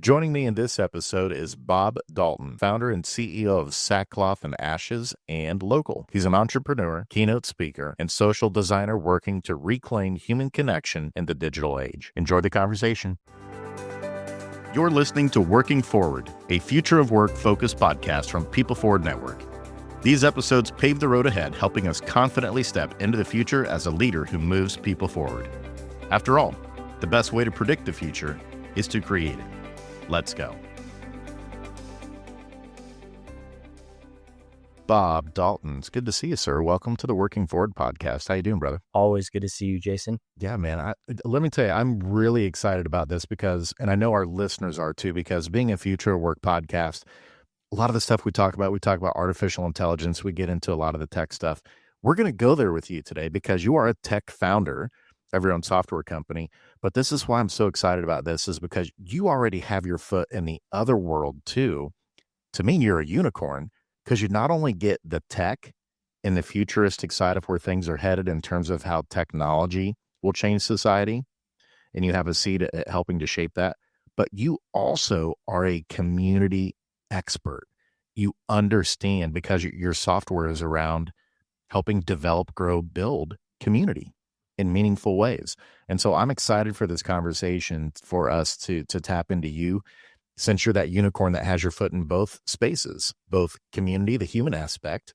Joining me in this episode is Bob Dalton, founder and CEO of Sackcloth and Ashes and Local. He's an entrepreneur, keynote speaker, and social designer working to reclaim human connection in the digital age. Enjoy the conversation. You're listening to Working Forward, a future of work focused podcast from People Forward Network. These episodes pave the road ahead, helping us confidently step into the future as a leader who moves people forward. After all, the best way to predict the future is to create it. Let's go. Bob Dalton, it's good to see you, sir. Welcome to the Working Forward podcast. How you doing, brother? Always good to see you, Jason. Yeah, man. Let me tell you, I'm really excited about this because, and I know our listeners are too, because being a future of work podcast, a lot of the stuff we talk about artificial intelligence. We get into a lot of the tech stuff. We're going to go there with you today because you are a tech founder of your own software company. But this is why I'm so excited about this, is because you already have your foot in the other world too. To me, you're a unicorn because you not only get the tech and the futuristic side of where things are headed in terms of how technology will change society, and you have a seat at helping to shape that, but you also are a community expert. You understand, because your software is around helping develop, grow, build community in meaningful ways. And so I'm excited for this conversation for us to tap into you, since you're that unicorn that has your foot in both spaces, both community, the human aspect,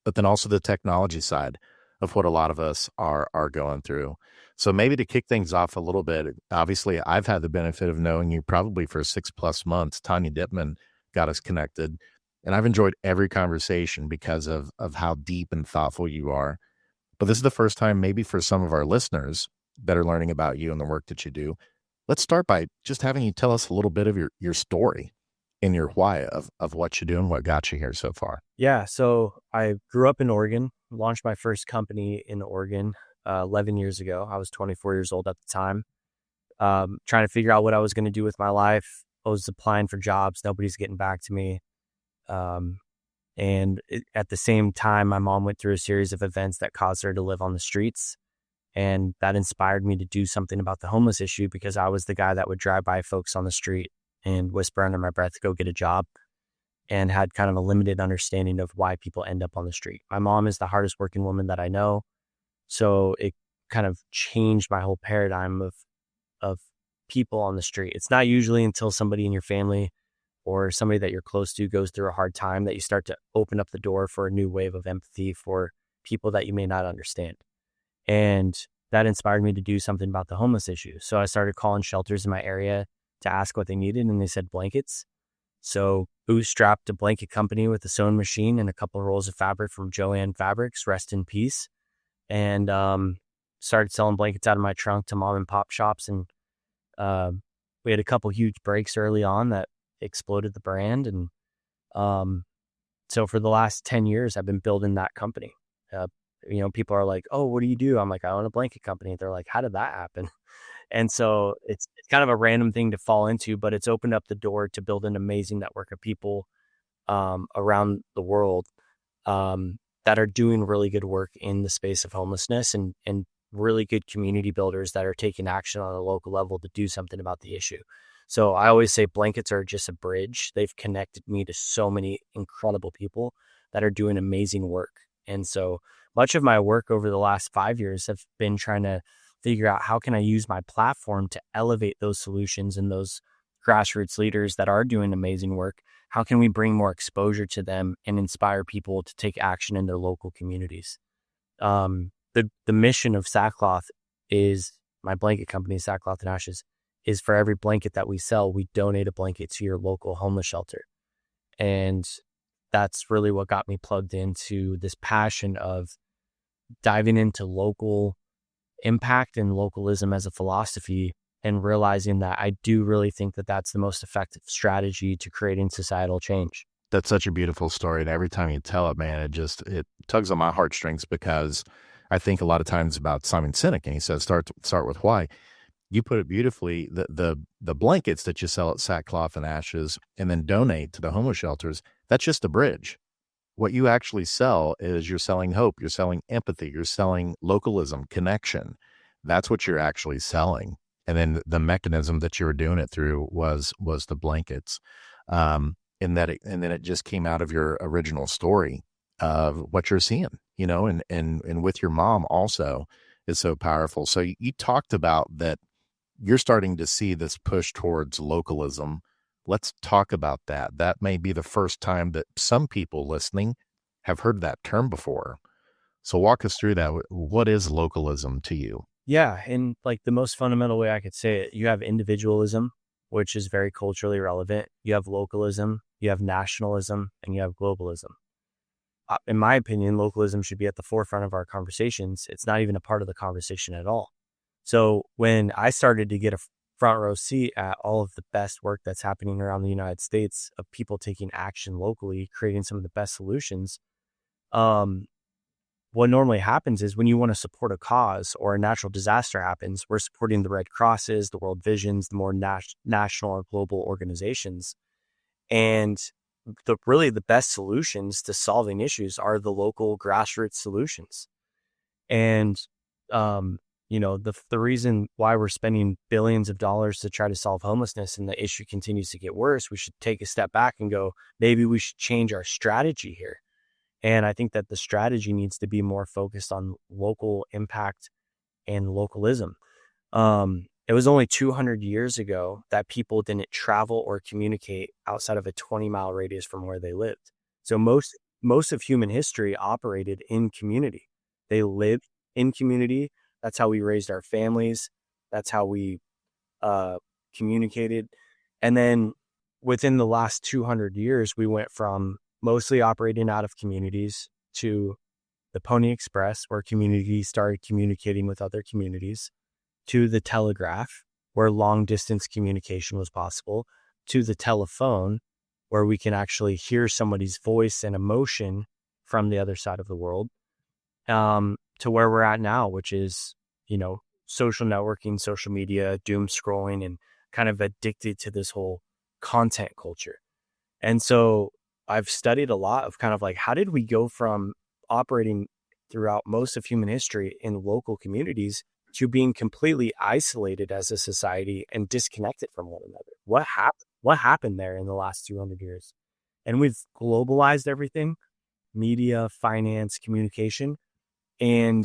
but then also the technology side of what a lot of us are going through. So maybe to kick things off a little bit, obviously I've had the benefit of knowing you probably for 6+ months. Tanya Dittman got us connected, and I've enjoyed every conversation because of how deep and thoughtful you are. But this is the first time maybe for some of our listeners that are learning about you and the work that you do. Let's start by just having you tell us a little bit of your story and your why of what you do and what got you here so far. Yeah, so I grew up in Oregon, launched my first company in Oregon 11 years ago. I was 24 years old at the time, trying to figure out what I was going to do with my life. I was applying for jobs. Nobody's getting back to me. At the same time, my mom went through a series of events that caused her to live on the streets. And that inspired me to do something about the homeless issue, because I was the guy that would drive by folks on the street and whisper under my breath, go get a job, and had kind of a limited understanding of why people end up on the street. My mom is the hardest working woman that I know. So it kind of changed my whole paradigm of people on the street. It's not usually until somebody in your family or somebody that you're close to goes through a hard time that you start to open up the door for a new wave of empathy for people that you may not understand. And that inspired me to do something about the homeless issue. So I started calling shelters in my area to ask what they needed, and they said blankets. So bootstrapped a blanket company with a sewing machine and a couple of rolls of fabric from Joanne Fabrics, rest in peace, and started selling blankets out of my trunk to mom and pop shops. And we had a couple huge breaks early on that exploded the brand. And so for the last 10 years, I've been building that company. People are like, oh, what do you do? I'm like, I own a blanket company. They're like, how did that happen? And so it's kind of a random thing to fall into, but it's opened up the door to build an amazing network of people around the world that are doing really good work in the space of homelessness, and really good community builders that are taking action on a local level to do something about the issue. So I always say blankets are just a bridge. They've connected me to so many incredible people that are doing amazing work. And so much of my work over the last 5 years have been trying to figure out how can I use my platform to elevate those solutions and those grassroots leaders that are doing amazing work. How can we bring more exposure to them and inspire people to take action in their local communities? The mission of Sackcloth is, my blanket company, Sackcloth and Ashes, is for every blanket that we sell, we donate a blanket to your local homeless shelter. And that's really what got me plugged into this passion of diving into local impact and localism as a philosophy, and realizing that I do really think that that's the most effective strategy to creating societal change. That's such a beautiful story. And every time you tell it, man, it tugs on my heartstrings, because I think a lot of times about Simon Sinek, and he says, start with why. You put it beautifully. The blankets that you sell at Sackcloth and Ashes and then donate to the homeless shelters, that's just a bridge. What you actually sell is, you're selling hope, you're selling empathy, you're selling localism, connection. That's what you're actually selling. And then the mechanism that you were doing it through was the blankets. And then it just came out of your original story of what you're seeing, and with your mom also is so powerful. So you talked about that you're starting to see this push towards localism. Let's talk about that. That may be the first time that some people listening have heard that term before. So walk us through that. What is localism to you? Yeah. And like the most fundamental way I could say it, you have individualism, which is very culturally relevant. You have localism, you have nationalism, and you have globalism. In my opinion, localism should be at the forefront of our conversations. It's not even a part of the conversation at all. So when I started to get a front row seat at all of the best work that's happening around the United States of people taking action locally, creating some of the best solutions, what normally happens is when you want to support a cause or a natural disaster happens, we're supporting the Red Crosses, the World Visions, the more national or global organizations. And the best solutions to solving issues are the local grassroots solutions. And, the reason why we're spending billions of dollars to try to solve homelessness and the issue continues to get worse, we should take a step back and go, maybe we should change our strategy here. And I think that the strategy needs to be more focused on local impact and localism. It was only 200 years ago that people didn't travel or communicate outside of a 20-mile radius from where they lived. So most of human history operated in community. They lived in community. That's how we raised our families. That's how we communicated. And then within the last 200 years, we went from mostly operating out of communities to the Pony Express, where communities started communicating with other communities, to the telegraph, where long distance communication was possible, to the telephone, where we can actually hear somebody's voice and emotion from the other side of the world, to where we're at now, which is, social networking, social media, doom scrolling, and kind of addicted to this whole content culture. And so I've studied a lot of kind of like, how did we go from operating throughout most of human history in local communities to being completely isolated as a society and disconnected from one another? What happened? What happened there in the last 200 years? And we've globalized everything, media, finance, communication, and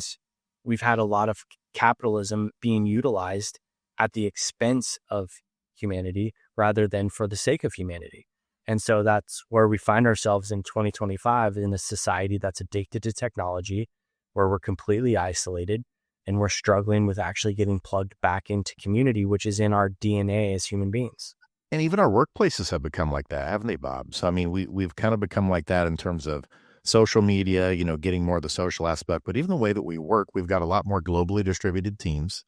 we've had a lot of capitalism being utilized at the expense of humanity rather than for the sake of humanity. And so that's where we find ourselves in 2025 in a society that's addicted to technology, where we're completely isolated and we're struggling with actually getting plugged back into community, which is in our DNA as human beings. And even our workplaces have become like that, haven't they, Bob? So, I mean, we've kind of become like that in terms of social media, getting more of the social aspect, but even the way that we work, we've got a lot more globally distributed teams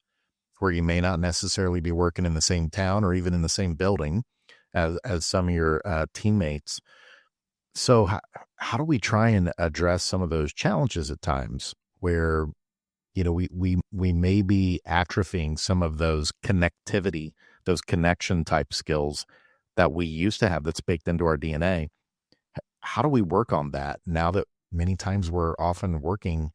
where you may not necessarily be working in the same town or even in the same building as some of your teammates. So how do we try and address some of those challenges at times where, we may be atrophying some of those connectivity, those connection type skills that we used to have that's baked into our DNA? How do we work on that now that many times we're often working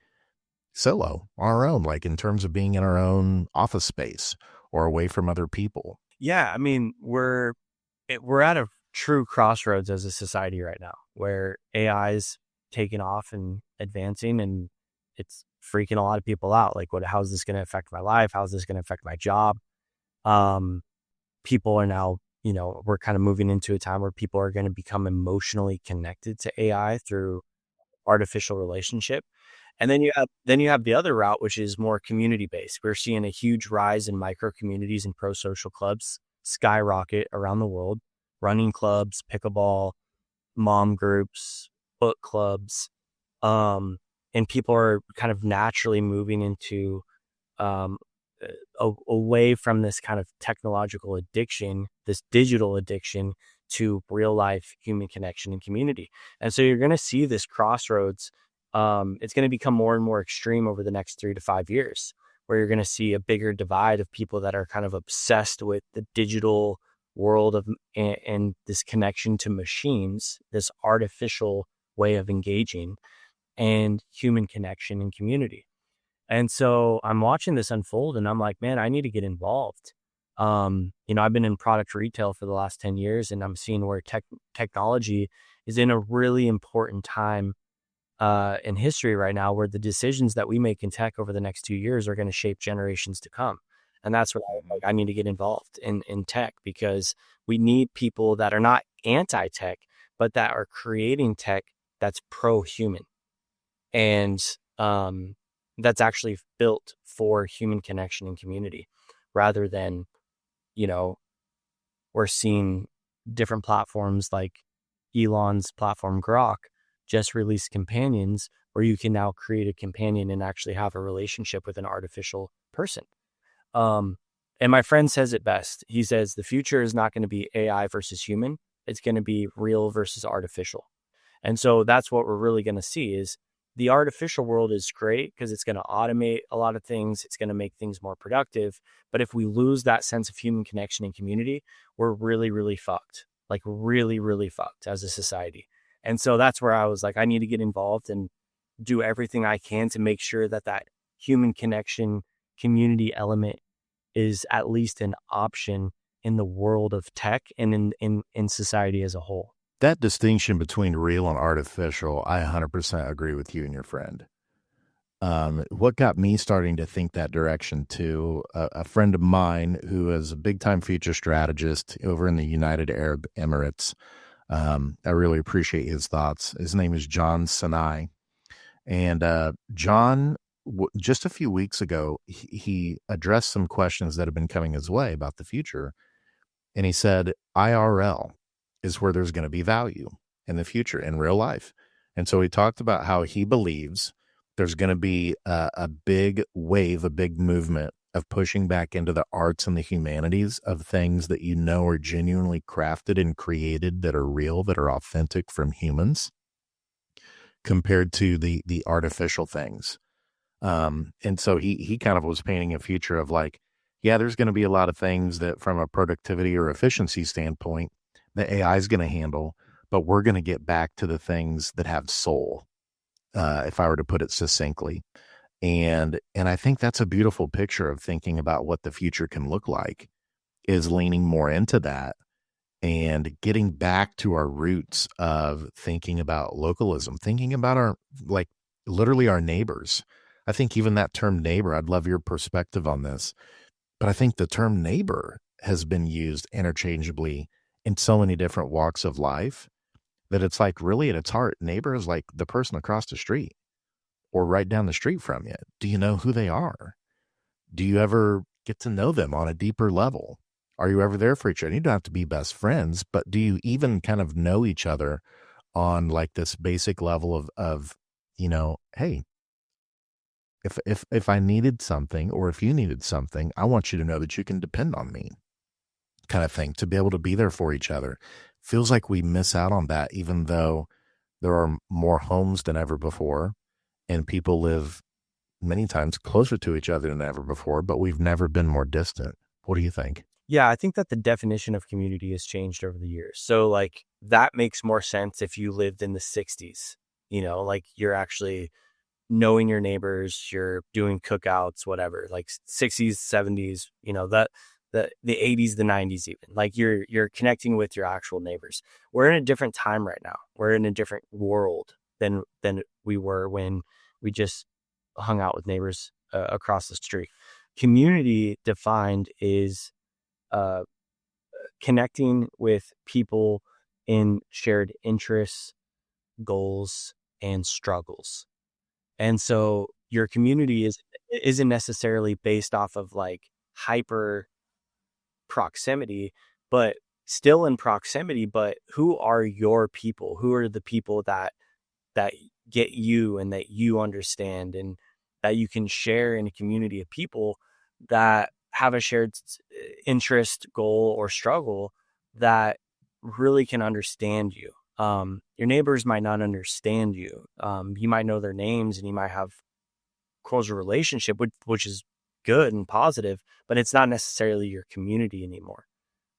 solo on our own, like in terms of being in our own office space or away from other people? Yeah. I mean, we're at a true crossroads as a society right now, where AI is taking off and advancing, and it's freaking a lot of people out. Like, how's this going to affect my life? How's this going to affect my job? People are now, we're kind of moving into a time where people are going to become emotionally connected to AI through artificial relationship. And then you have the other route, which is more community based. We're seeing a huge rise in micro communities and pro social clubs skyrocket around the world, running clubs, pickleball, mom groups, book clubs. And people are kind of naturally moving into away from this kind of technological addiction, this digital addiction, to real life human connection and community. And so you're going to see this crossroads. It's going to become more and more extreme over the next 3 to 5 years, where you're going to see a bigger divide of people that are kind of obsessed with the digital world and this connection to machines, this artificial way of engaging, and human connection and community. And so I'm watching this unfold and I'm like, man, I need to get involved. I've been in product retail for the last 10 years, and I'm seeing where technology is in a really important time in history right now, where the decisions that we make in tech over the next 2 years are going to shape generations to come. And that's what I need to get involved in tech, because we need people that are not anti-tech, but that are creating tech that's pro-human, and that's actually built for human connection and community, rather than, we're seeing different platforms like Elon's platform Grok just released companions, where you can now create a companion and actually have a relationship with an artificial person. And my friend says it best. He says the future is not going to be AI versus human. It's going to be real versus artificial. And so that's what we're really going to see. Is the artificial world is great because it's going to automate a lot of things. It's going to make things more productive. But if we lose that sense of human connection and community, we're really, really fucked. Like really, really fucked as a society. And so that's where I was like, I need to get involved and do everything I can to make sure that that human connection community element is at least an option in the world of tech and in society as a whole. That distinction between real and artificial, I 100% agree with you and your friend. What got me starting to think that direction too, a friend of mine who is a big-time future strategist over in the United Arab Emirates, I really appreciate his thoughts. His name is John Sinai. And John, just a few weeks ago, he addressed some questions that have been coming his way about the future. And he said, IRL is where there's going to be value in the future, in real life. And so he talked about how he believes there's going to be a big wave, a big movement of pushing back into the arts and the humanities of things that are genuinely crafted and created, that are real, that are authentic from humans, compared to the artificial things. And so he kind of was painting a future of like, yeah, there's going to be a lot of things that from a productivity or efficiency standpoint, the AI is going to handle, but we're going to get back to the things that have soul, if I were to put it succinctly. And I think that's a beautiful picture of thinking about what the future can look like, is leaning more into that and getting back to our roots of thinking about localism, thinking about our, like, literally our neighbors. I think even that term neighbor, I'd love your perspective on this, but I think the term neighbor has been used interchangeably in so many different walks of life that it's like, really at its heart, neighbor is like the person across the street or right down the street from you. Do you know who they are? Do you ever get to know them on a deeper level? Are you ever there for each other? You don't have to be best friends, but do you even kind of know each other on like this basic level of hey, if I needed something, or if you needed something, I want you to know that you can depend on me, kind of thing, to be able to be there for each other. Feels like we miss out on that, even though there are more homes than ever before and people live many times closer to each other than ever before, but we've never been more distant. What do you think? Yeah, I think that the definition of community has changed over the years. So like that makes more sense if you lived in the 60s, like you're actually knowing your neighbors, you're doing cookouts, whatever, like 60s, 70s, the 80s, the 90s, even like you're connecting with your actual neighbors. We're in a different time right now. We're in a different world than we were when we just hung out with neighbors across the street. Community defined is connecting with people in shared interests, goals, and struggles. And so your community isn't necessarily based off of like hyper proximity, but still in proximity. But who are your people? Who are the people that get you and that you understand and that you can share in a community of people that have a shared interest, goal, or struggle that really can understand you. Your neighbors might not understand you. You might know their names and you might have closer relationship, which is good and positive, but it's not necessarily your community anymore.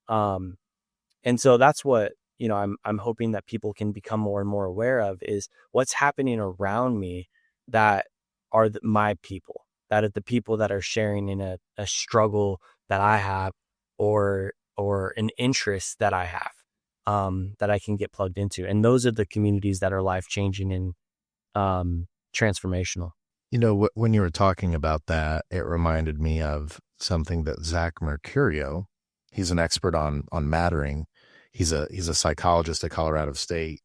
And so that's what, I'm hoping that people can become more and more aware of, is what's happening around me that are my people, that are the people that are sharing in a struggle that I have, or an interest that I have, that I can get plugged into. And those are the communities that are life-changing and transformational. You know, when you were talking about that, it reminded me of something that Zach Mercurio, he's an expert on mattering. He's a psychologist at Colorado State.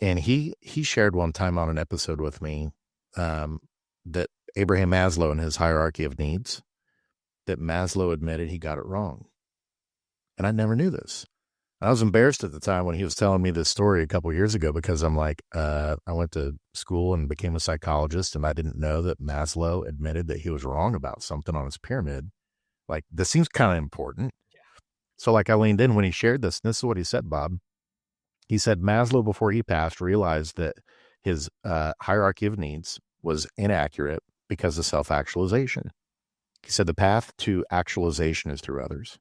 And he shared one time on an episode with me that Abraham Maslow in his hierarchy of needs, that Maslow admitted he got it wrong. And I never knew this. I was embarrassed at the time when he was telling me this story a couple of years ago, because I'm like, I went to school and became a psychologist, and I didn't know that Maslow admitted that he was wrong about something on his pyramid. Like, this seems kind of important. Yeah. So like I leaned in when he shared this, and this is what he said, Bob. He said Maslow, before he passed, realized that his hierarchy of needs was inaccurate because of self-actualization. He said the path to actualization is through others.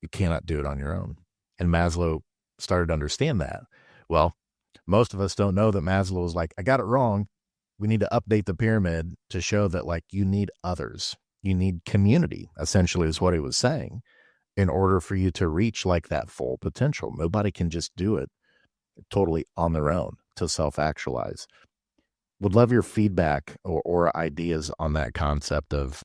You cannot do it on your own. And Maslow started to understand that. Well, most of us don't know that Maslow was like, I got it wrong. We need to update the pyramid to show that, like, you need others. You need community, essentially, is what he was saying, in order for you to reach like that full potential. Nobody can just do it totally on their own to self-actualize. Would love your feedback or ideas on that concept of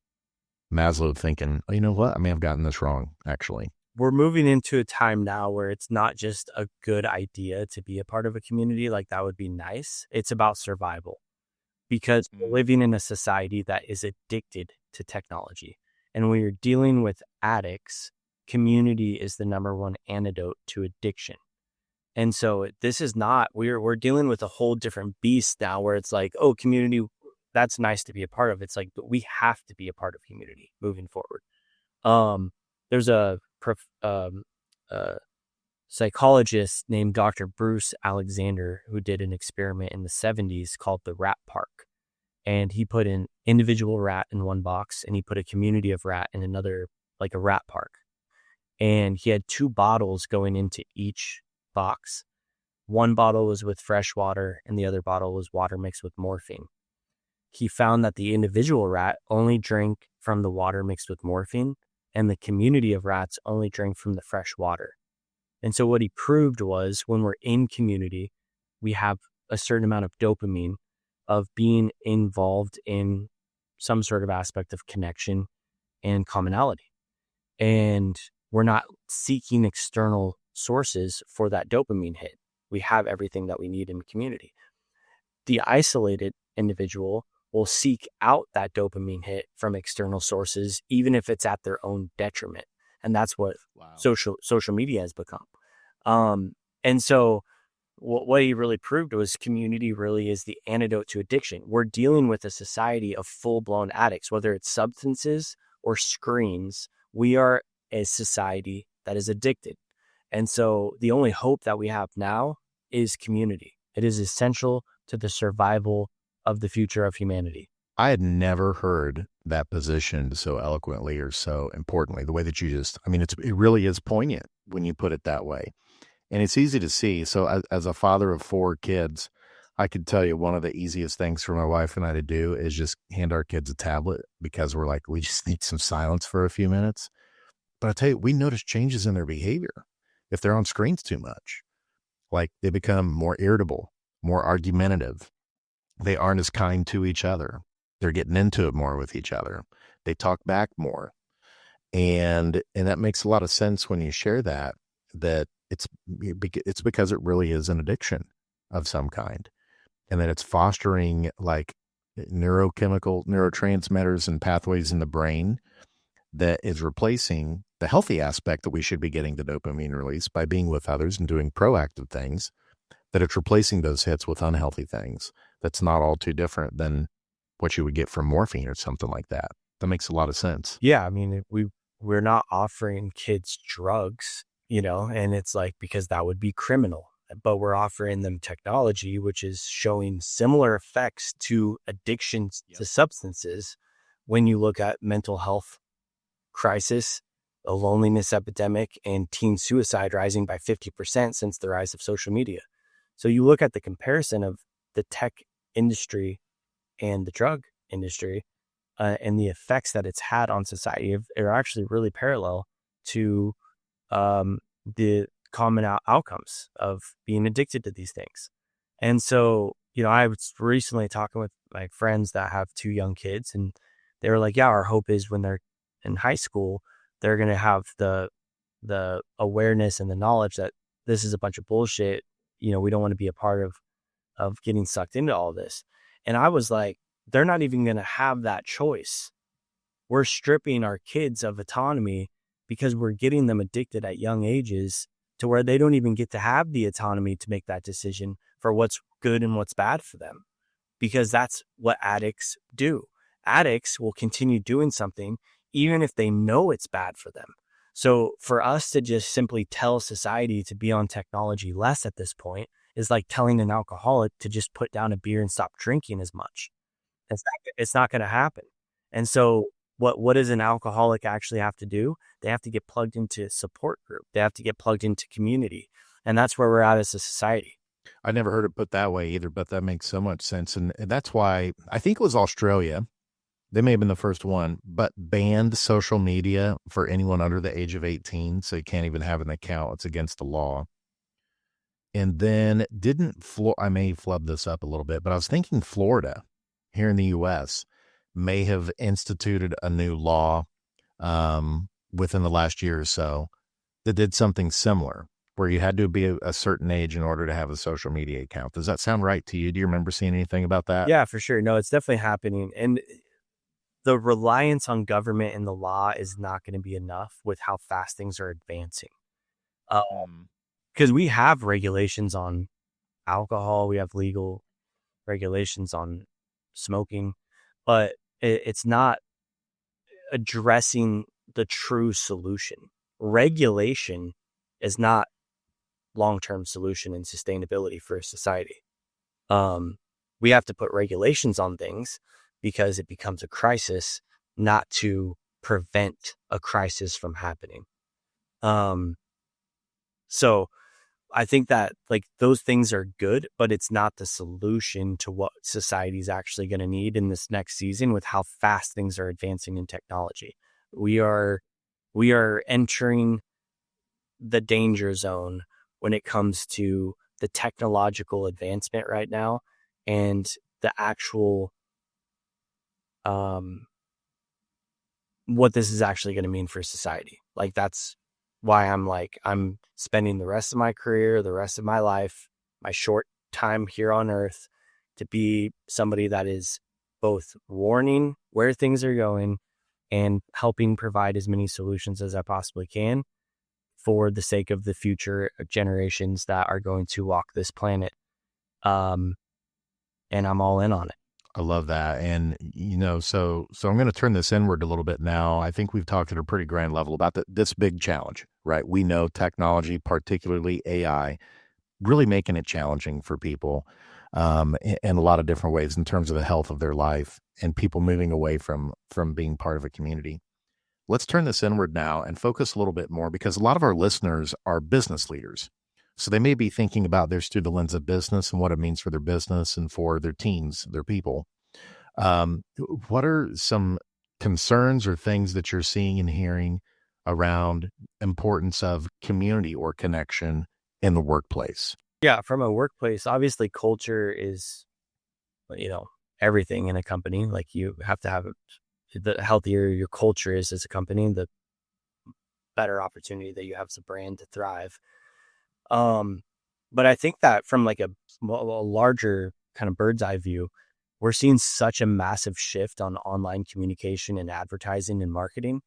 Maslow thinking, oh, you know what? I may have gotten this wrong, actually. We're moving into a time now where it's not just a good idea to be a part of a community. Like, that would be nice. It's about survival, because we're living in a society that is addicted to technology. And when you're dealing with addicts, community is the number one antidote to addiction. And so this is not, we're dealing with a whole different beast now, where it's like, oh, community, that's nice to be a part of. It's like, but we have to be a part of community moving forward. There's a psychologist named Dr. Bruce Alexander who did an experiment in the 70s called the rat park. And he put an individual rat in one box, and he put a community of rat in another, like a rat park. And he had 2 bottles going into each box. One bottle was with fresh water, and the other bottle was water mixed with morphine. He found that the individual rat only drank from the water mixed with morphine, and the community of rats only drank from the fresh water. And so what he proved was, when we're in community, we have a certain amount of dopamine of being involved in some sort of aspect of connection and commonality. And we're not seeking external sources for that dopamine hit. We have everything that we need in community. The isolated individual will seek out that dopamine hit from external sources, even if it's at their own detriment. And that's what social media has become. And so what he really proved was community really is the antidote to addiction. We're dealing with a society of full-blown addicts, whether it's substances or screens. We are a society that is addicted. And so the only hope that we have now is community. It is essential to the survival of the future of humanity. I had never heard that positioned so eloquently or so importantly, the way that you just, I mean, it really is poignant when you put it that way. And it's easy to see. So as a father of 4 kids, I could tell you one of the easiest things for my wife and I to do is just hand our kids a tablet, because we're like, we just need some silence for a few minutes. But I tell you, we notice changes in their behavior if they're on screens too much. Like, they become more irritable, more argumentative. They aren't as kind to each other. They're getting into it more with each other. They talk back more. And that makes a lot of sense when you share that it's because it really is an addiction of some kind. And that it's fostering like neurotransmitters and pathways in the brain that is replacing the healthy aspect that we should be getting the dopamine release by being with others and doing proactive things, that it's replacing those hits with unhealthy things. That's not all too different than what you would get from morphine or something like that. That makes a lot of sense. Yeah. I mean, we're not offering kids drugs, and it's like, because that would be criminal, but we're offering them technology, which is showing similar effects to addictions to substances. When you look at mental health crisis, a loneliness epidemic, and teen suicide rising by 50% since the rise of social media. So you look at the comparison of the tech industry and the drug industry, and the effects that it's had on society are actually really parallel. to the common outcomes of being addicted to these things. And so, I was recently talking with my friends that have 2 young kids, and they were like, yeah, our hope is when they're in high school, they're going to have the awareness and the knowledge that this is a bunch of bullshit. We don't want to be a part of getting sucked into all this. And I was like, they're not even going to have that choice. We're stripping our kids of autonomy because we're getting them addicted at young ages to where they don't even get to have the autonomy to make that decision for what's good and what's bad for them, because that's what addicts do. Addicts will continue doing something even if they know it's bad for them. So for us to just simply tell society to be on technology less at this point is like telling an alcoholic to just put down a beer and stop drinking as much. It's not going to happen. And so what does an alcoholic actually have to do? They have to get plugged into support group. They have to get plugged into community. And that's where we're at as a society. I never heard it put that way either, but that makes so much sense. And that's why I think it was Australia. They may have been the first one, but banned social media for anyone under the age of 18. So you can't even have an account. It's against the law. And then I may flub this up a little bit, but I was thinking Florida here in the U.S. may have instituted a new law within the last year or so that did something similar, where you had to be a certain age in order to have a social media account. Does that sound right to you? Do you remember seeing anything about that? Yeah, for sure. No, it's definitely happening. And the reliance on government and the law is not going to be enough with how fast things are advancing. Because we have regulations on alcohol, we have legal regulations on smoking, but it's not addressing the true solution. Regulation is not long-term solution and sustainability for a society. We have to put regulations on things because it becomes a crisis, not to prevent a crisis from happening. So I think that like those things are good, but it's not the solution to what society is actually going to need in this next season with how fast things are advancing in technology. We are entering the danger zone when it comes to the technological advancement right now and the actual what this is actually going to mean for society. Like that's why I'm spending the rest of my career, the rest of my life, my short time here on earth to be somebody that is both warning where things are going and helping provide as many solutions as I possibly can for the sake of the future generations that are going to walk this planet. And I'm all in on it. I love that. And, so I'm going to turn this inward a little bit now. I think we've talked at a pretty grand level about this big challenge, right? We know technology, particularly AI, really making it challenging for people in a lot of different ways in terms of the health of their life and people moving away from being part of a community. Let's turn this inward now and focus a little bit more, because a lot of our listeners are business leaders. So they may be thinking about this through the lens of business and what it means for their business and for their teams, their people. What are some concerns or things that you're seeing and hearing around importance of community or connection in the workplace? Yeah, from a workplace, obviously culture is, everything in a company. Like you have to have the healthier your culture is as a company, the better opportunity that you have as a brand to thrive. But I think that from like a larger kind of bird's eye view, we're seeing such a massive shift on online communication and advertising and marketing,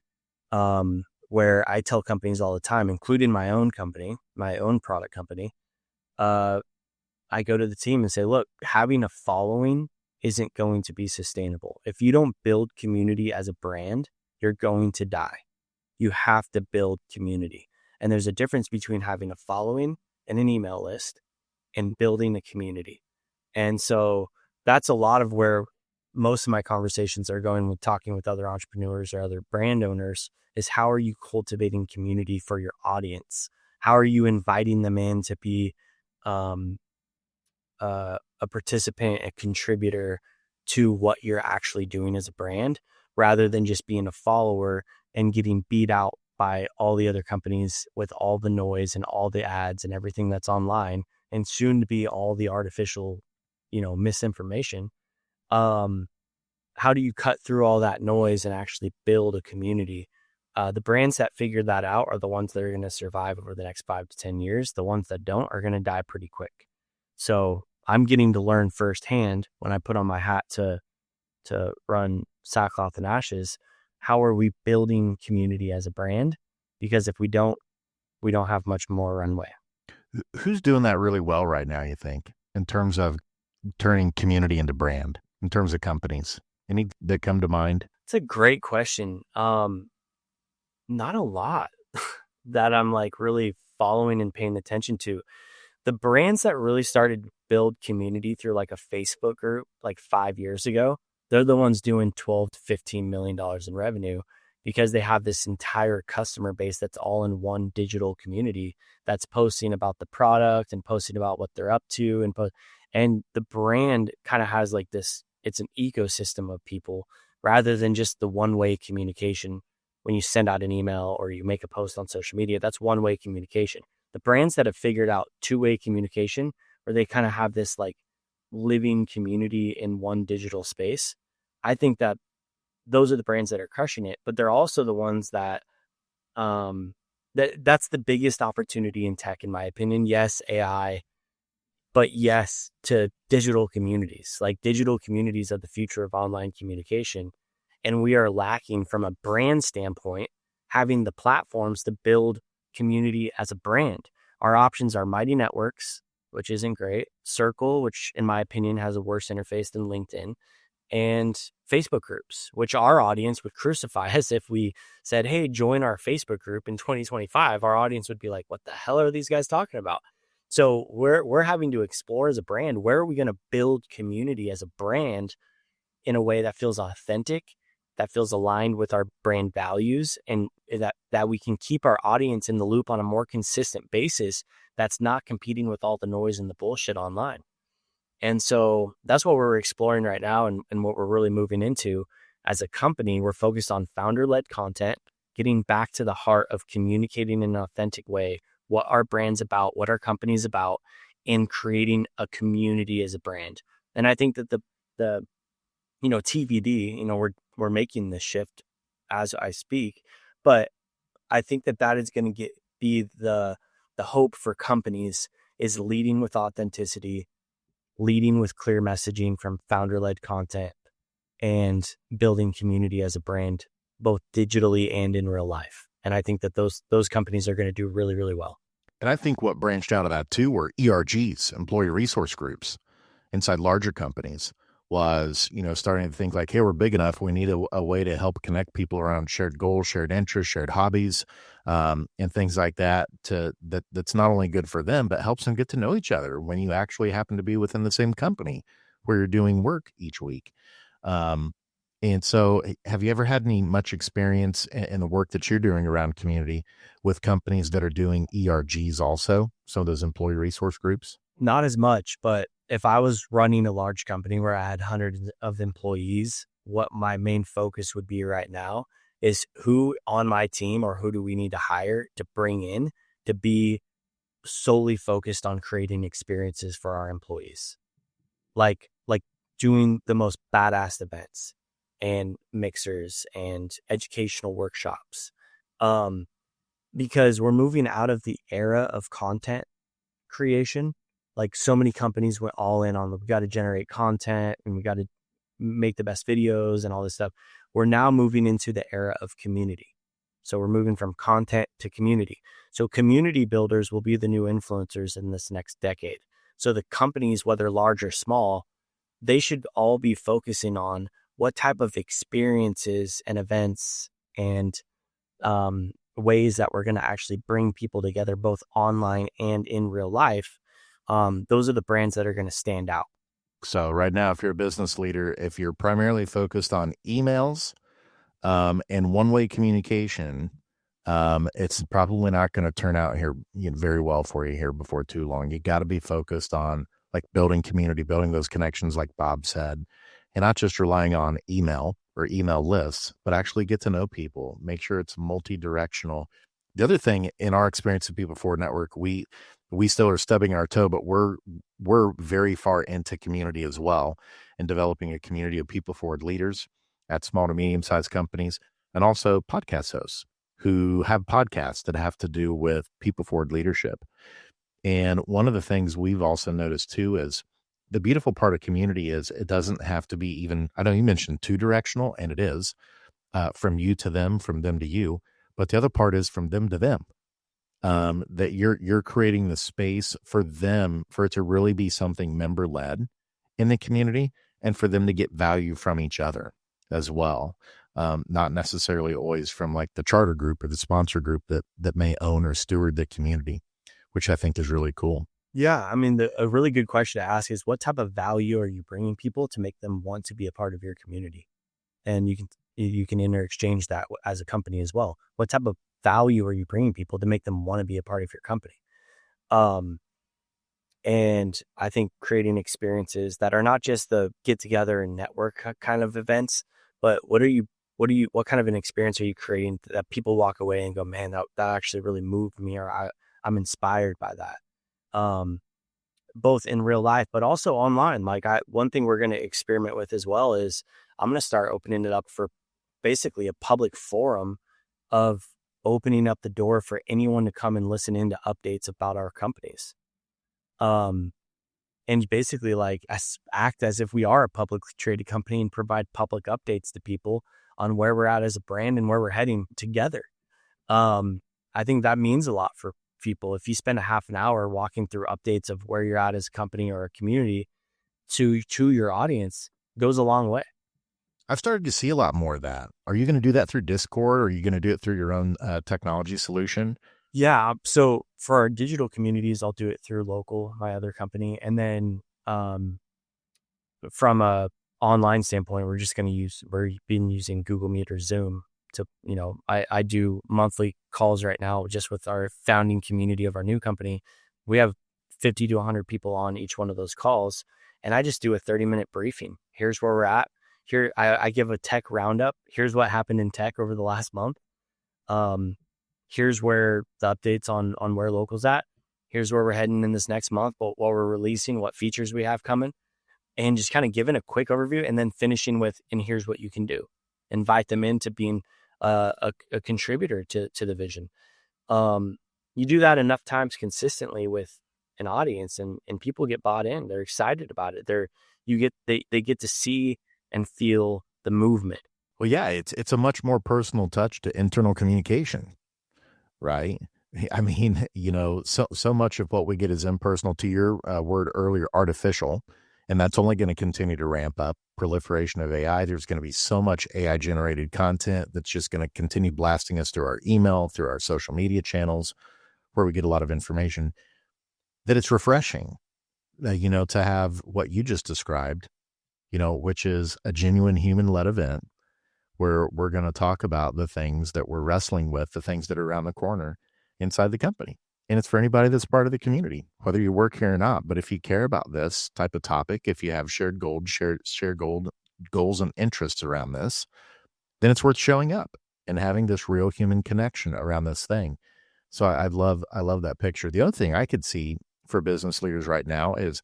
where I tell companies all the time, including my own company, my own product company, I go to the team and say, look, having a following isn't going to be sustainable. If you don't build community as a brand, you're going to die. You have to build community. And there's a difference between having a following and an email list and building a community. And so that's a lot of where most of my conversations are going with talking with other entrepreneurs or other brand owners is how are you cultivating community for your audience? How are you inviting them in to be a participant, a contributor to what you're actually doing as a brand, rather than just being a follower and getting beat out by all the other companies with all the noise and all the ads and everything that's online, and soon to be all the artificial, misinformation. How do you cut through all that noise and actually build a community? The brands that figure that out are the ones that are going to survive over the next 5 to 10 years. The ones that don't are going to die pretty quick. So I'm getting to learn firsthand when I put on my hat to run Sackcloth and Ashes. How are we building community as a brand? Because if we don't have much more runway. Who's doing that really well right now, you think, in terms of turning community into brand, in terms of companies? Any that come to mind? It's a great question. Not a lot that I'm like really following and paying attention to. The brands that really started to build community through like a Facebook group like 5 years ago, they're the ones doing $12 to $15 million in revenue, because they have this entire customer base that's all in one digital community that's posting about the product and posting about what they're up to. And the brand kind of has like this, it's an ecosystem of people rather than just the one-way communication. When you send out an email or you make a post on social media, that's one-way communication. The brands that have figured out two-way communication, where they kind of have this like living community in one digital space, I think that those are the brands that are crushing it. But they're also the ones that, that's the biggest opportunity in tech, in my opinion. Yes, AI, but yes to digital communities. Like, digital communities are the future of online communication. And we are lacking, from a brand standpoint, having the platforms to build community as a brand. Our options are Mighty Networks, which isn't great, Circle, which in my opinion has a worse interface than LinkedIn, and Facebook groups, which our audience would crucify us. If we said, hey, join our Facebook group in 2025, our audience would be like, what the hell are these guys talking about? So we're having to explore as a brand, where are we going to build community as a brand in a way that feels authentic, that feels aligned with our brand values, and that we can keep our audience in the loop on a more consistent basis that's not competing with all the noise and the bullshit online. And so that's what we're exploring right now, and what we're really moving into as a company. We're focused on founder-led content, getting back to the heart of communicating in an authentic way what our brand's about, what our company's about, and creating a community as a brand. And I think that the TVD, we're making this shift as I speak, but I think that is going to be the hope for companies, is leading with authenticity, leading with clear messaging from founder-led content, and building community as a brand, both digitally and in real life. And I think that those companies are going to do really, really well. And I think what branched out of that too were ERGs, employee resource groups, inside larger companies, was, starting to think like, hey, we're big enough. We need a way to help connect people around shared goals, shared interests, shared hobbies, and things like that. That's not only good for them, but helps them get to know each other when you actually happen to be within the same company where you're doing work each week. And so have you ever had much experience in the work that you're doing around community with companies that are doing ERGs also, some of those employee resource groups? Not as much, but if I was running a large company where I had hundreds of employees, what my main focus would be right now is who on my team, or who do we need to hire to bring in to be solely focused on creating experiences for our employees. Like doing the most badass events and mixers and educational workshops. Because we're moving out of the era of content creation. Like, so many companies went all in on, we got to generate content and we got to make the best videos and all this stuff. We're now moving into the era of community. So we're moving from content to community. So community builders will be the new influencers in this next decade. So the companies, whether large or small, they should all be focusing on what type of experiences and events and ways that we're going to actually bring people together, both online and in real life. Those are the brands that are going to stand out. So right now, if you're a business leader, if you're primarily focused on emails and one-way communication, it's probably not going to turn out here very well for you here before too long. You got to be focused on like building community, building those connections, like Bob said, and not just relying on email or email lists, but actually get to know people, make sure it's multi-directional. The other thing in our experience at People Forward Network, we still are stubbing our toe, but we're very far into community as well, and developing a community of people forward leaders at small to medium sized companies, and also podcast hosts who have podcasts that have to do with people forward leadership. And one of the things we've also noticed too is the beautiful part of community is it doesn't have to be even, I know you mentioned two directional, and it is from you to them, from them to you, but the other part is from them to them. That you're creating the space for them, for it to really be something member led in the community, and for them to get value from each other as well. Not necessarily always from like the charter group or the sponsor group that may own or steward the community, which I think is really cool. Yeah, I mean, a really good question to ask is what type of value are you bringing people to make them want to be a part of your community? And you can interchange that as a company as well. What type of value are you bringing people to make them want to be a part of your company? And I think creating experiences that are not just the get together and network kind of events, but what kind of an experience are you creating that people walk away and go, man, that actually really moved me, or I'm inspired by that. Both in real life, but also online. Like one thing we're going to experiment with as well is I'm going to start opening it up for basically a public forum of opening up the door for anyone to come and listen into updates about our companies. And basically like act as if we are a publicly traded company and provide public updates to people on where we're at as a brand and where we're heading together. I think that means a lot for people. If you spend a half an hour walking through updates of where you're at as a company or a community to your audience, goes a long way. I've started to see a lot more of that. Are you going to do that through Discord, or are you going to do it through your own technology solution? Yeah. So for our digital communities, I'll do it through Local, my other company. And then from a online standpoint, we've been using Google Meet or Zoom to, I do monthly calls right now just with our founding community of our new company. We have 50 to 100 people on each one of those calls. And I just do a 30-minute briefing. Here's where we're at. Here, I give a tech roundup. Here's what happened in tech over the last month. Here's where the updates on where Local's at. Here's where we're heading in this next month, but what we're releasing, what features we have coming, and just kind of giving a quick overview, and then finishing with, and here's what you can do. Invite them into being a contributor to the vision. You do that enough times consistently with an audience, and people get bought in. They're excited about it. They get to see and feel the movement. Well, yeah, it's a much more personal touch to internal communication, right? I mean, so much of what we get is impersonal. To your word earlier, artificial, and that's only going to continue to ramp up. Proliferation of AI. There's going to be so much AI generated content that's just going to continue blasting us through our email, through our social media channels, where we get a lot of information, that it's refreshing, to have what you just described, which is a genuine human led event where we're going to talk about the things that we're wrestling with, the things that are around the corner inside the company. And it's for anybody that's part of the community, whether you work here or not. But if you care about this type of topic, if you have shared goals and interests around this, then it's worth showing up and having this real human connection around this thing. So I love that picture. The other thing I could see for business leaders right now is,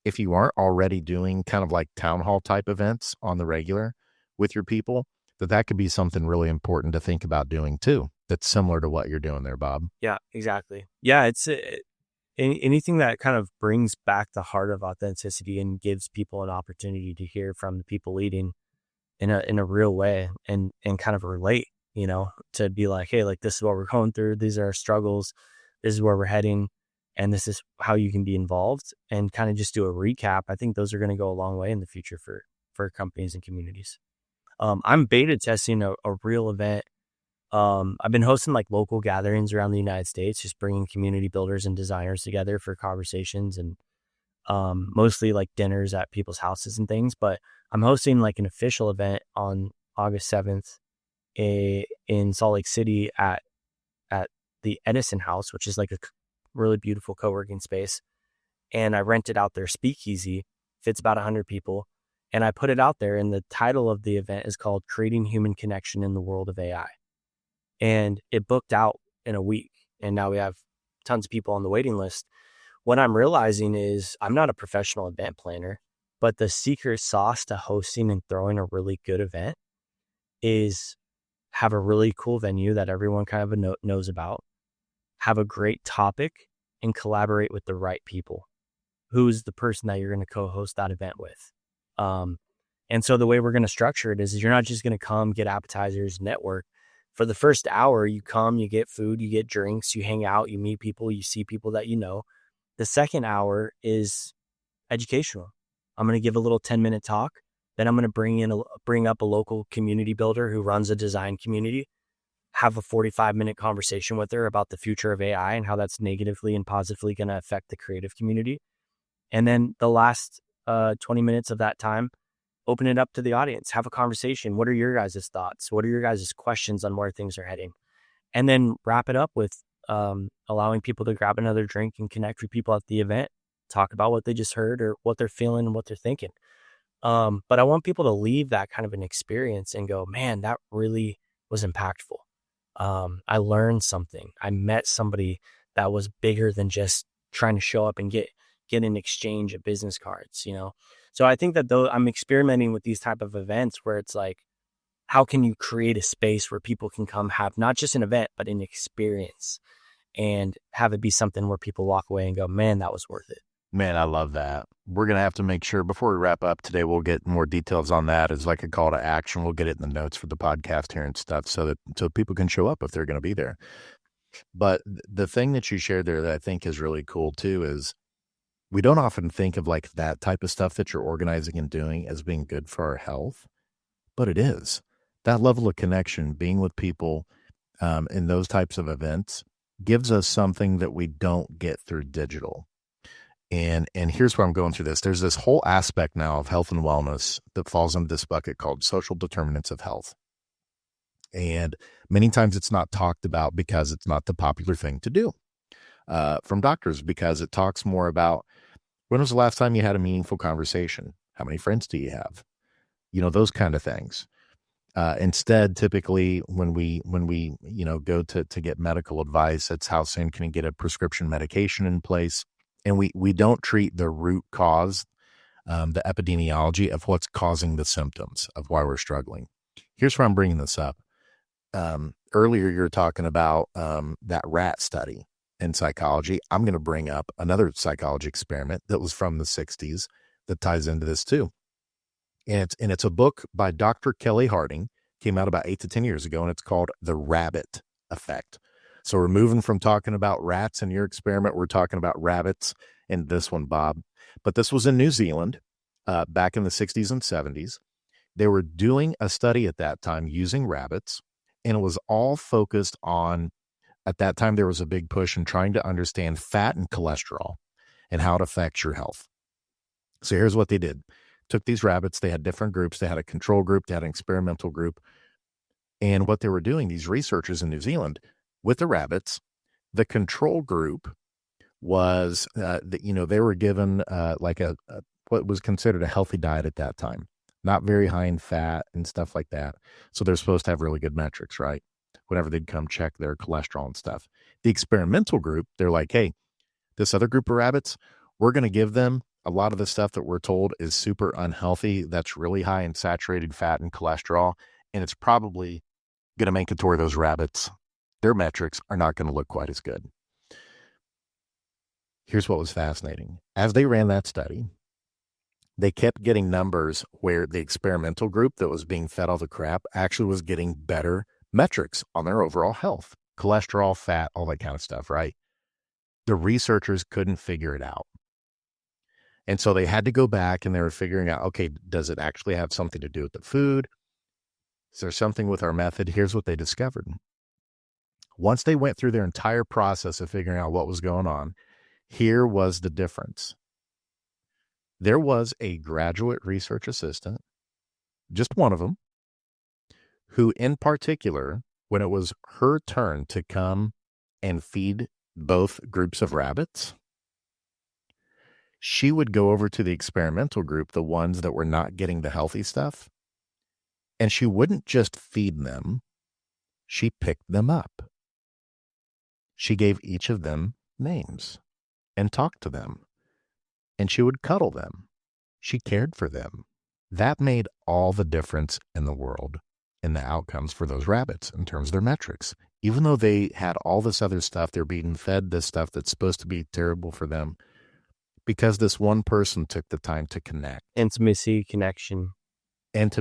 if you aren't already doing kind of like town hall type events on the regular with your people, that could be something really important to think about doing too. That's similar to what you're doing there, Bob. Yeah, exactly. Yeah, it's anything that kind of brings back the heart of authenticity and gives people an opportunity to hear from the people leading in a real way and kind of relate, to be like, hey, like this is what we're going through. These are our struggles. This is where we're heading. And this is how you can be involved, and kind of just do a recap. I think those are going to go a long way in the future for companies and communities. I'm beta testing a real event. I've been hosting like local gatherings around the United States, just bringing community builders and designers together for conversations, and mostly like dinners at people's houses and things. But I'm hosting like an official event on August 7th in Salt Lake City at the Edison House, which is like a really beautiful co-working space. And I rented out their speakeasy, fits about 100 people. And I put it out there, and the title of the event is called Creating Human Connection in the World of AI. And it booked out in a week. And now we have tons of people on the waiting list. What I'm realizing is I'm not a professional event planner, but the secret sauce to hosting and throwing a really good event is have a really cool venue that everyone kind of knows about, have a great topic, and collaborate with the right people. Who's the person that you're going to co-host that event with? And so the way we're going to structure it is you're not just going to come get appetizers, network. For the first hour, you come, you get food, you get drinks, you hang out, you meet people, you see people that you know. The second hour is educational. I'm going to give a little 10-minute talk. Then I'm going to bring up a local community builder who runs a design community, have a 45-minute conversation with her about the future of AI and how that's negatively and positively going to affect the creative community. And then the last 20 minutes of that time, open it up to the audience, have a conversation. What are your guys' thoughts? What are your guys' questions on where things are heading? And then wrap it up with allowing people to grab another drink and connect with people at the event, talk about what they just heard or what they're feeling and what they're thinking. But I want people to leave that kind of an experience and go, man, that really was impactful. I learned something. I met somebody that was bigger than just trying to show up and get an exchange of business cards, you know? So I think that though I'm experimenting with these type of events where it's like, how can you create a space where people can come have not just an event, but an experience and have it be something where people walk away and go, man, that was worth it. Man, I love that. We're going to have to make sure before we wrap up today, we'll get more details on that as like a call to action. We'll get it in the notes for the podcast here and stuff so people can show up if they're going to be there. But the thing that you shared there that I think is really cool too is we don't often think of like that type of stuff that you're organizing and doing as being good for our health, but it is. That level of connection, being with people in those types of events gives us something that we don't get through digital. And here's where I'm going through this. There's this whole aspect now of health and wellness that falls into this bucket called social determinants of health. And many times it's not talked about because it's not the popular thing to do from doctors, because it talks more about when was the last time you had a meaningful conversation? How many friends do you have? You know, those kind of things. Instead, typically when we go to get medical advice, it's how soon can you get a prescription medication in place? And we don't treat the root cause, the epidemiology of what's causing the symptoms of why we're struggling. Here's where I'm bringing this up. Earlier, you're talking about that rat study in psychology. I'm going to bring up another psychology experiment that was from the 60s that ties into this too. And it's a book by Dr. Kelly Harding, came out about 8 to 10 years ago, and it's called The Rabbit Effect. So we're moving from talking about rats in your experiment. We're talking about rabbits in this one, Bob. But this was in New Zealand back in the 60s and 70s. They were doing a study at that time using rabbits, and it was all focused on, at that time, there was a big push in trying to understand fat and cholesterol and how it affects your health. So here's what they did. Took these rabbits, they had different groups. They had a control group, they had an experimental group. And what they were doing, these researchers in New Zealand, with the rabbits, the control group was, they were given like what was considered a healthy diet at that time, not very high in fat and stuff like that. So they're supposed to have really good metrics, right? Whenever they'd come check their cholesterol and stuff. The experimental group, they're like, hey, this other group of rabbits, we're going to give them a lot of the stuff that we're told is super unhealthy. That's really high in saturated fat and cholesterol. And it's probably going to make it to where those rabbits, their metrics are not going to look quite as good. Here's what was fascinating. As they ran that study, they kept getting numbers where the experimental group that was being fed all the crap actually was getting better metrics on their overall health, cholesterol, fat, all that kind of stuff, right? The researchers couldn't figure it out. And so they had to go back and they were figuring out, okay, does it actually have something to do with the food? Is there something with our method? Here's what they discovered. Once they went through their entire process of figuring out what was going on, here was the difference. There was a graduate research assistant, just one of them, who in particular, when it was her turn to come and feed both groups of rabbits, she would go over to the experimental group, the ones that were not getting the healthy stuff, and she wouldn't just feed them, she picked them up. She gave each of them names and talked to them, and she would cuddle them. She cared for them. That made all the difference in the world in the outcomes for those rabbits in terms of their metrics. Even though they had all this other stuff, they're being fed this stuff that's supposed to be terrible for them, because this one person took the time to connect. Intimacy, connection. And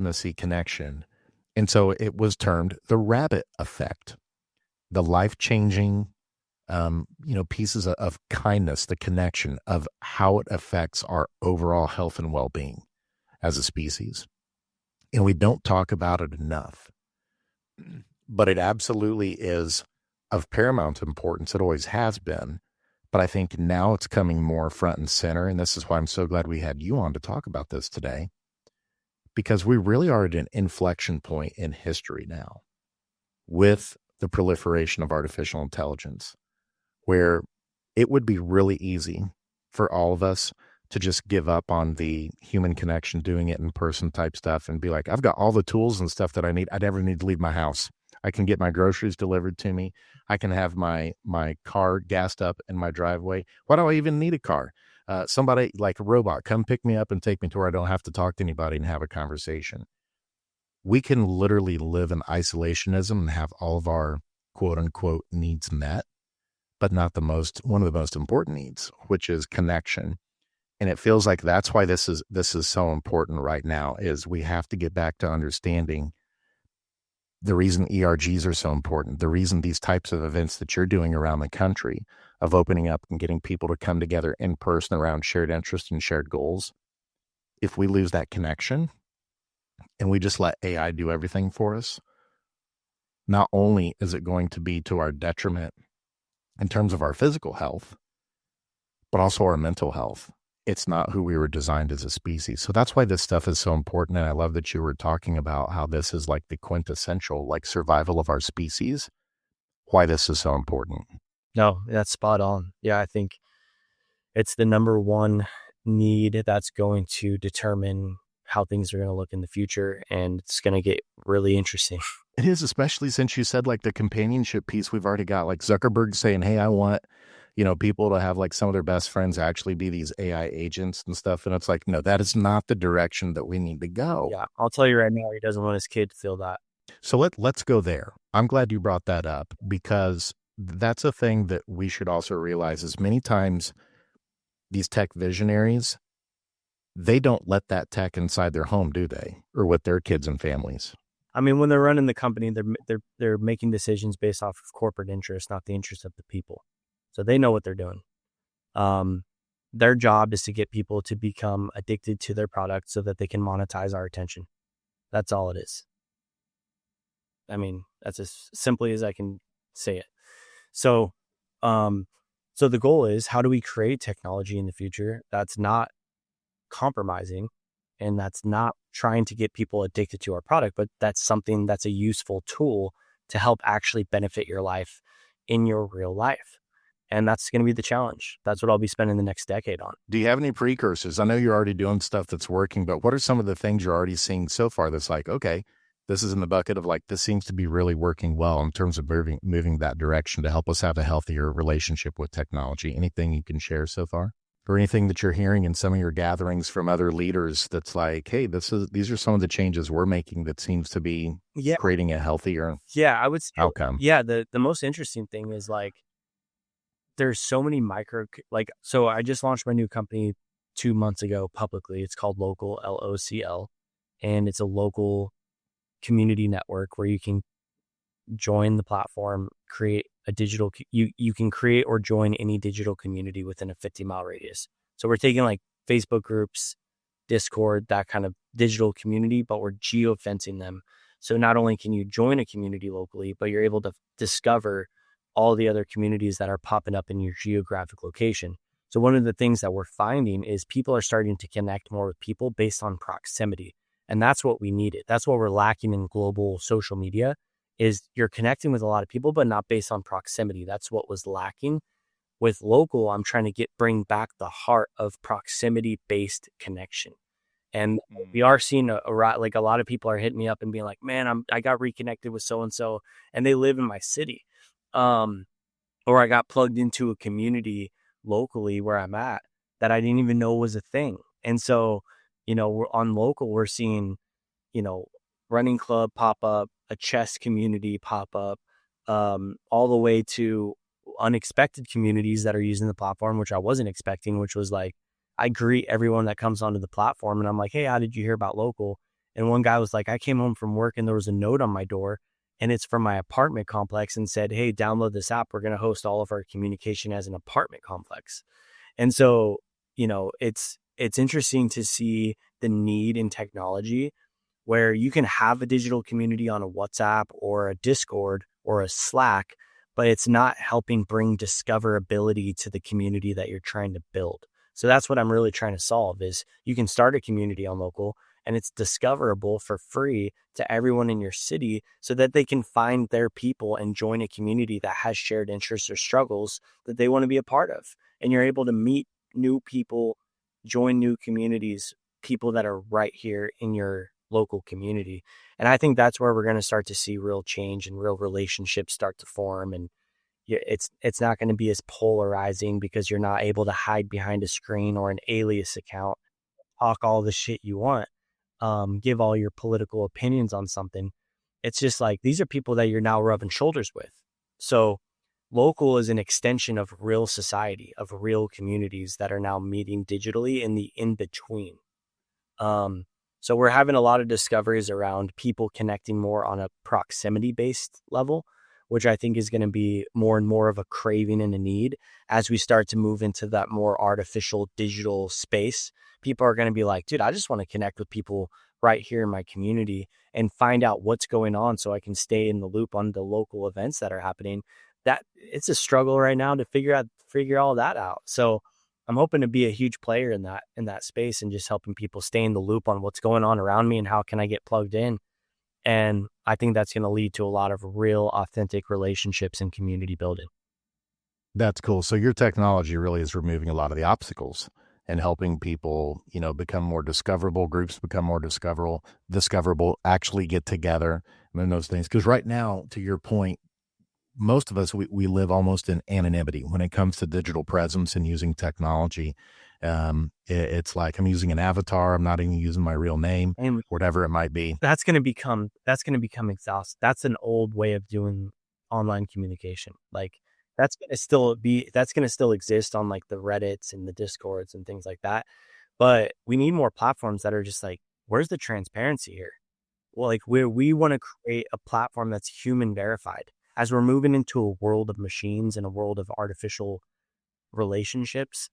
so it was termed the rabbit effect, the life-changing, pieces of kindness, the connection of how it affects our overall health and well-being as a species. And we don't talk about it enough, but it absolutely is of paramount importance. It always has been, but I think now it's coming more front and center. And this is why I'm so glad we had you on to talk about this today, because we really are at an inflection point in history now with the proliferation of artificial intelligence, where it would be really easy for all of us to just give up on the human connection, doing it in person type stuff, and be like, I've got all the tools and stuff that I need. I never need to leave my house. I can get my groceries delivered to me. I can have my car gassed up in my driveway. Why do I even need a car? Somebody like a robot, come pick me up and take me to where I don't have to talk to anybody and have a conversation. We can literally live in isolationism and have all of our quote unquote needs met, but not one of the most important needs, which is connection. And it feels like that's why this is so important right now, is we have to get back to understanding the reason ERGs are so important, the reason these types of events that you're doing around the country of opening up and getting people to come together in person around shared interests and shared goals. If we lose that connection and we just let AI do everything for us, not only is it going to be to our detriment in terms of our physical health, but also our mental health. It's not who we were designed as a species. So that's why this stuff is so important. And I love that you were talking about how this is like the quintessential, like, survival of our species, why this is so important. No, that's spot on. Yeah, I think it's the number one need that's going to determine how things are going to look in the future. And it's going to get really interesting. It is, especially since you said like the companionship piece. We've already got like Zuckerberg saying, hey, I want, people to have like some of their best friends actually be these AI agents and stuff. And it's like, no, that is not the direction that we need to go. Yeah, I'll tell you right now, he doesn't want his kid to feel that. So let's go there. I'm glad you brought that up, because that's a thing that we should also realize is many times these tech visionaries, they don't let that tech inside their home, do they? Or with their kids and families. I mean, when they're running the company, they're making decisions based off of corporate interests, not the interests of the people. So they know what they're doing. Their job is to get people to become addicted to their product so that they can monetize our attention. That's all it is. I mean, that's as simply as I can say it. So the goal is, how do we create technology in the future that's not compromising and that's not trying to get people addicted to our product, but that's something that's a useful tool to help actually benefit your life in your real life. And that's going to be the challenge. That's what I'll be spending the next decade on. Do you have any precursors? I know you're already doing stuff that's working, but what are some of the things you're already seeing so far that's like, okay, this is in the bucket of like, this seems to be really working well in terms of moving that direction to help us have a healthier relationship with technology? Anything you can share so far? Or anything that you're hearing in some of your gatherings from other leaders that's like, hey, these are some of the changes we're making that seems to be creating a healthier I would say, outcome? Yeah, the most interesting thing is like, there's so many so I just launched my new company 2 months ago publicly. It's called Local, LOCL, and it's a local community network where you can join the platform, create a digital, you can create or join any digital community within a 50-mile radius. So we're taking like Facebook groups, Discord, that kind of digital community, but we're geofencing them. So not only can you join a community locally, but you're able to discover all the other communities that are popping up in your geographic location. So one of the things that we're finding is people are starting to connect more with people based on proximity. And that's what we needed. That's what we're lacking in global social media, is you're connecting with a lot of people, but not based on proximity. That's what was lacking With local, I'm trying to bring back the heart of proximity-based connection. And we are seeing like a lot of people are hitting me up and being like, man, I got reconnected with so-and-so and they live in my city. Or I got plugged into a community locally where I'm at that I didn't even know was a thing. And so, we're on local, we're seeing, running club pop up, a chess community pop up, all the way to unexpected communities that are using the platform, which I wasn't expecting, which was like, I greet everyone that comes onto the platform and I'm like, hey, how did you hear about local? And one guy was like, I came home from work and there was a note on my door and it's from my apartment complex and said, hey, download this app. We're going to host all of our communication as an apartment complex. And so, it's interesting to see the need in technology where you can have a digital community on a WhatsApp or a Discord or a Slack, but it's not helping bring discoverability to the community that you're trying to build. So that's what I'm really trying to solve is you can start a community on local and it's discoverable for free to everyone in your city so that they can find their people and join a community that has shared interests or struggles that they want to be a part of. And you're able to meet new people, join new communities, people that are right here in your local community. And I think that's where we're going to start to see real change and real relationships start to form. And it's not going to be as polarizing because you're not able to hide behind a screen or an alias account, talk all the shit you want, give all your political opinions on something. It's just like, these are people that you're now rubbing shoulders with. So local is an extension of real society, of real communities that are now meeting digitally in the in-between. So we're having a lot of discoveries around people connecting more on a proximity-based level, which I think is going to be more and more of a craving and a need as we start to move into that more artificial digital space. People are going to be like, dude, I just want to connect with people right here in my community and find out what's going on so I can stay in the loop on the local events that are happening. That it's a struggle right now to figure all that out. So I'm hoping to be a huge player in that space and just helping people stay in the loop on what's going on around me and how can I get plugged in. And I think that's going to lead to a lot of real authentic relationships and community building. That's cool. So your technology really is removing a lot of the obstacles and helping people, become more discoverable, groups become more discoverable, actually get together and those things. Because right now, to your point, most of us, we live almost in anonymity when it comes to digital presence and using technology. It's like I'm using an avatar. I'm not even using my real name, And whatever it might be. that's going to become exhausting. That's an old way of doing online communication. Like that's going to still exist on like the Reddits and the Discords and things like that. But we need more platforms that are just like, where's the transparency here? Well, like we want to create a platform that's human verified. As we're moving into a world of machines and a world of artificial relationships,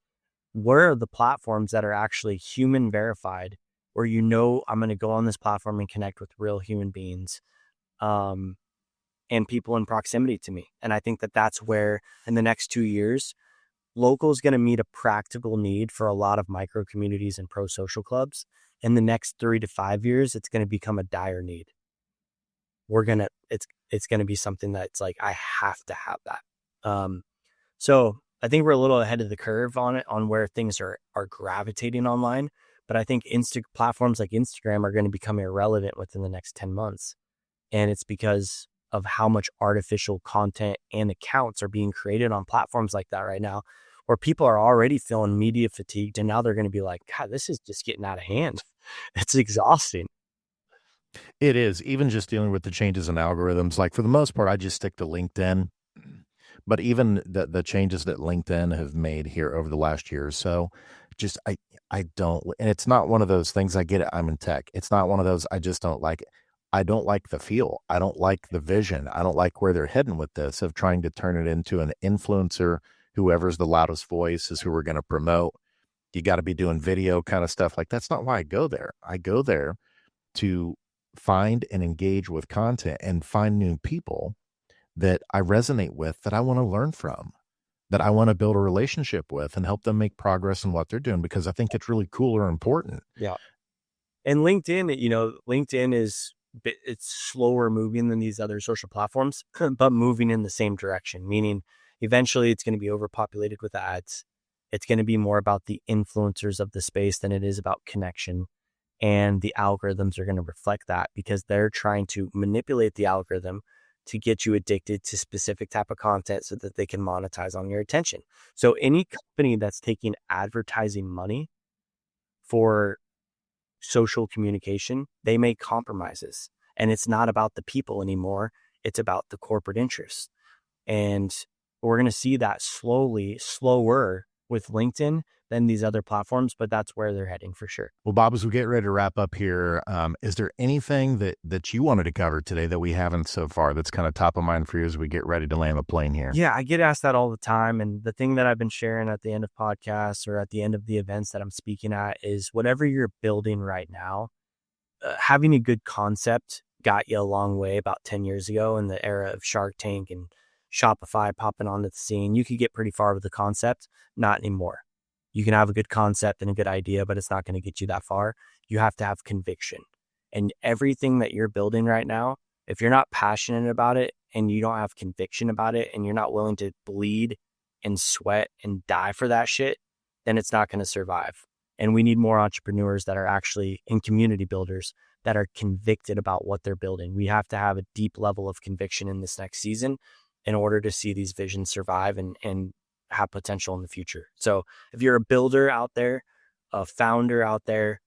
where are the platforms that are actually human verified, where I'm going to go on this platform and connect with real human beings, and people in proximity to me. And I think that that's where in the next 2 years, local is going to meet a practical need for a lot of micro communities and pro social clubs. In the next 3 to 5 years, it's going to become a dire need. It's going to be something that's like, I have to have that. So I think we're a little ahead of the curve on where things are gravitating online. But I think platforms like Instagram are going to become irrelevant within the next 10 months. And it's because of how much artificial content and accounts are being created on platforms like that right now, where people are already feeling media fatigued. And now they're going to be like, God, this is just getting out of hand. It's exhausting. It is, even just dealing with the changes in algorithms. Like for the most part, I just stick to LinkedIn. But even the changes that LinkedIn have made here over the last year or so, just I don't, and it's not one of those things. I get it. I'm in tech. It's not one of those. I just don't like it. I don't like the feel. I don't like the vision. I don't like where they're heading with this of trying to turn it into an influencer. Whoever's the loudest voice is who we're going to promote. You got to be doing video kind of stuff. Like that's not why I go there. I go there to find and engage with content and find new people that I resonate with, that I want to learn from, that I want to build a relationship with and help them make progress in what they're doing, because I think it's really cool or important. Yeah. And LinkedIn it's slower moving than these other social platforms, but moving in the same direction, meaning, Eventually, it's going to be overpopulated with ads. It's going to be more about the influencers of the space than it is about connection. And the algorithms are going to reflect that because they're trying to manipulate the algorithm to get you addicted to specific type of content so that they can monetize on your attention. So any company that's taking advertising money for social communication, they make compromises. And it's not about the people anymore. It's about the corporate interests. And we're going to see that slower with LinkedIn than these other platforms, but that's where they're heading for sure. Well, Bob, as we get ready to wrap up here, is there anything that you wanted to cover today that we haven't so far that's kind of top of mind for you as we get ready to land the plane here? Yeah, I get asked that all the time. And the thing that I've been sharing at the end of podcasts or at the end of the events that I'm speaking at is whatever you're building right now, having a good concept got you a long way about 10 years ago in the era of Shark Tank and Shopify popping onto the scene. You could get pretty far with the concept, not anymore. You can have a good concept and a good idea, but it's not going to get you that far. You have to have conviction. And everything that you're building right now, if you're not passionate about it and you don't have conviction about it and you're not willing to bleed and sweat and die for that shit, then it's not going to survive. And we need more entrepreneurs that are actually in community builders that are convicted about what they're building. We have to have a deep level of conviction in this next season in order to see these visions survive and have potential in the future. So if you're a builder out there, a founder out there,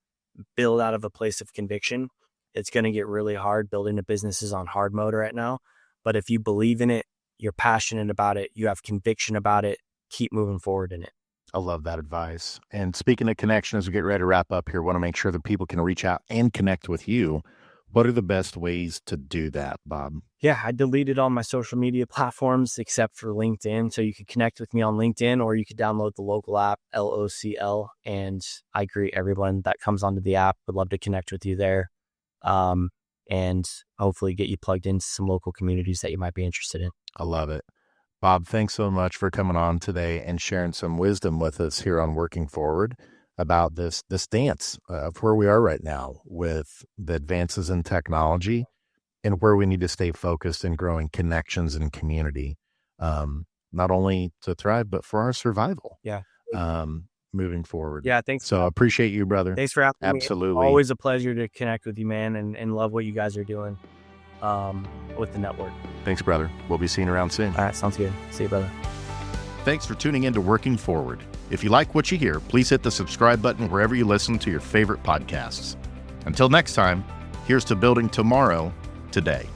build out of a place of conviction, it's going to get really hard. Building a business is on hard mode right now. But if you believe in it, you're passionate about it, you have conviction about it, keep moving forward in it. I love that advice. And speaking of connection, as we get ready to wrap up here, want to make sure that people can reach out and connect with you. What are the best ways to do that, Bob? Yeah, I deleted all my social media platforms except for LinkedIn. So you can connect with me on LinkedIn or you could download the local app, LOCL. And I greet everyone that comes onto the app. Would love to connect with you there. And hopefully get you plugged into some local communities that you might be interested in. I love it. Bob, thanks so much for coming on today and sharing some wisdom with us here on Working Forward about this dance of where we are right now with the advances in technology and where we need to stay focused in growing connections and community, not only to thrive, but for our survival. Yeah. Moving forward. Yeah, thanks. So I appreciate you, brother. Thanks for having me. Absolutely. Always a pleasure to connect with you, man, and love what you guys are doing with the network. Thanks, brother. We'll be seeing you around soon. All right, sounds good. See you, brother. Thanks for tuning in to Working Forward. If you like what you hear, please hit the subscribe button wherever you listen to your favorite podcasts. Until next time, here's to building tomorrow today.